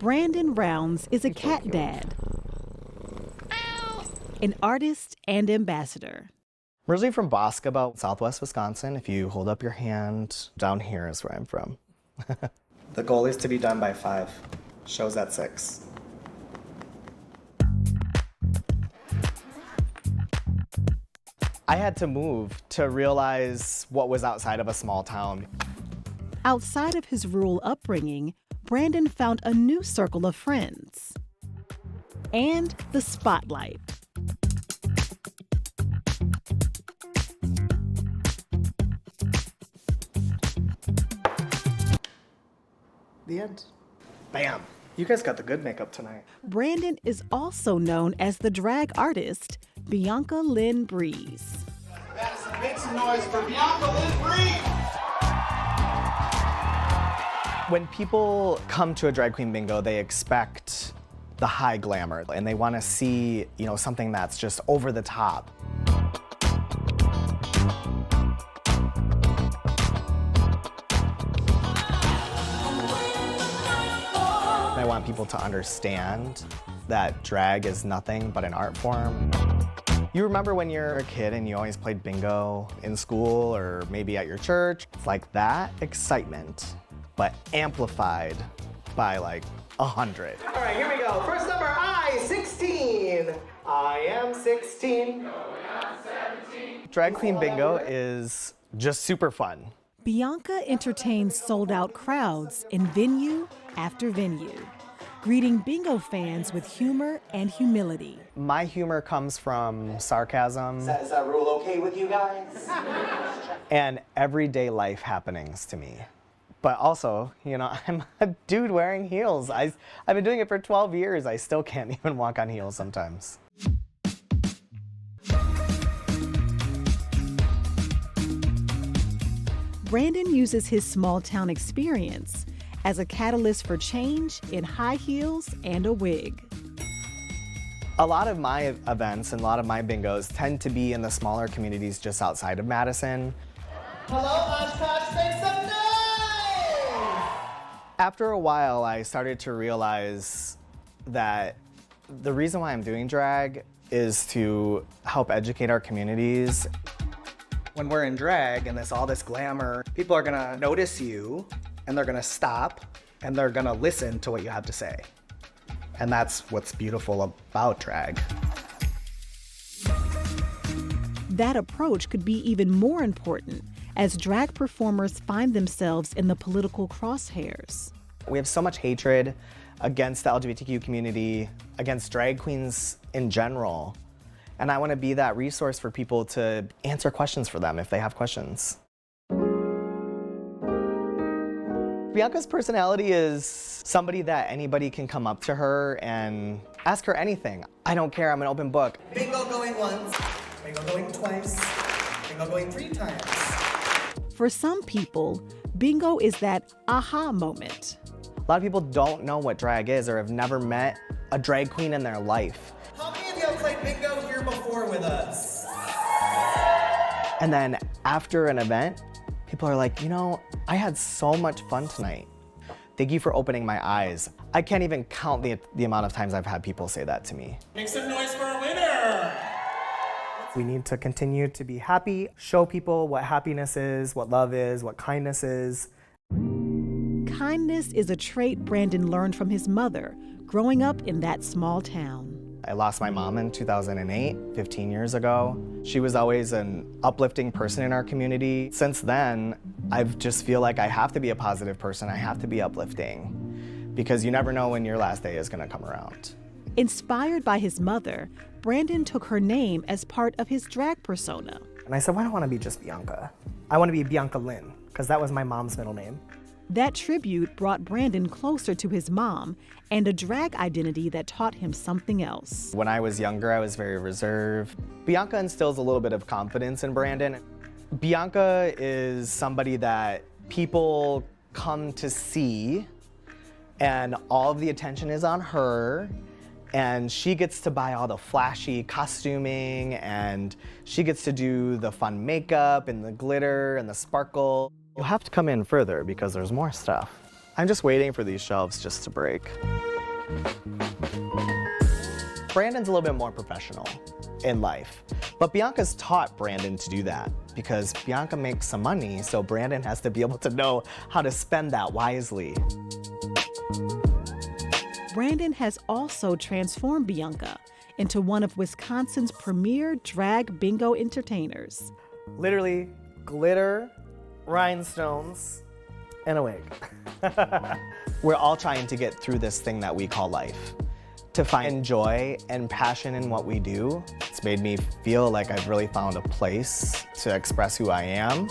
Brandon Rounds is a cat dad, an artist and ambassador. I'm originally from Boscobel, Southwest Wisconsin. If you hold up your hand, down here is where I'm from. The goal is to be done by 5. Show's at 6. I had to move to realize what was outside of a small town. Outside of his rural upbringing, Brandon found a new circle of friends and the spotlight. The end. Bam! You guys got the good makeup tonight. Brandon is also known as the drag artist Bianca Lynn Breeze. Make some noise for Bianca Lynn Breeze! When people come to a drag queen bingo, they expect the high glamour and they want to see, something that's just over the top. I want people to understand that drag is nothing but an art form. You remember when you're a kid and you always played bingo in school or maybe at your church? It's like that excitement, but amplified by like 100. All right, here we go. First number, I-16. I am 16. Drag Queen Bingo is just super fun. Bianca entertains sold-out crowds in venue after venue, greeting bingo fans with humor and humility. My humor comes from sarcasm. Is that rule okay with you guys? And everyday life happenings to me. But also, I'm a dude wearing heels. I've been doing it for 12 years. I still can't even walk on heels sometimes. Brandon uses his small-town experience as a catalyst for change in high heels and a wig. A lot of my events and a lot of my bingos tend to be in the smaller communities just outside of Madison. Hello, Oshkosh, make some noise! After a while, I started to realize that the reason why I'm doing drag is to help educate our communities. When we're in drag and there's all this glamour, people are gonna notice you and they're gonna stop and they're gonna listen to what you have to say. And that's what's beautiful about drag. That approach could be even more important as drag performers find themselves in the political crosshairs. We have so much hatred against the LGBTQ community, against drag queens in general. And I want to be that resource for people to answer questions for them if they have questions. Bianca's personality is somebody that anybody can come up to her and ask her anything. I don't care, I'm an open book. Bingo going once, bingo going twice, bingo going 3 times. For some people, bingo is that aha moment. A lot of people don't know what drag is or have never met a drag queen in their life. How many of you have played bingo here before with us? And then after an event, people are like, I had so much fun tonight. Thank you for opening my eyes. I can't even count the amount of times I've had people say that to me. Make some noise for a winner! We need to continue to be happy, show people what happiness is, what love is, what kindness is. Kindness is a trait Brandon learned from his mother, growing up in that small town. I lost my mom in 2008, 15 years ago. She was always an uplifting person in our community. Since then, I just feel like I have to be a positive person. I have to be uplifting because you never know when your last day is gonna come around. Inspired by his mother, Brandon took her name as part of his drag persona. And I said, well, I don't want to be just Bianca. I want to be Bianca Lynn because that was my mom's middle name. That tribute brought Brandon closer to his mom and a drag identity that taught him something else. When I was younger, I was very reserved. Bianca instills a little bit of confidence in Brandon. Bianca is somebody that people come to see and all of the attention is on her and she gets to buy all the flashy costuming and she gets to do the fun makeup and the glitter and the sparkle. You'll have to come in further because there's more stuff. I'm just waiting for these shelves just to break. Brandon's a little bit more professional in life, but Bianca's taught Brandon to do that because Bianca makes some money, so Brandon has to be able to know how to spend that wisely. Brandon has also transformed Bianca into one of Wisconsin's premier drag bingo entertainers. Literally glitter, rhinestones, and a wig. We're all trying to get through this thing that we call life. To find joy and passion in what we do, it's made me feel like I've really found a place to express who I am.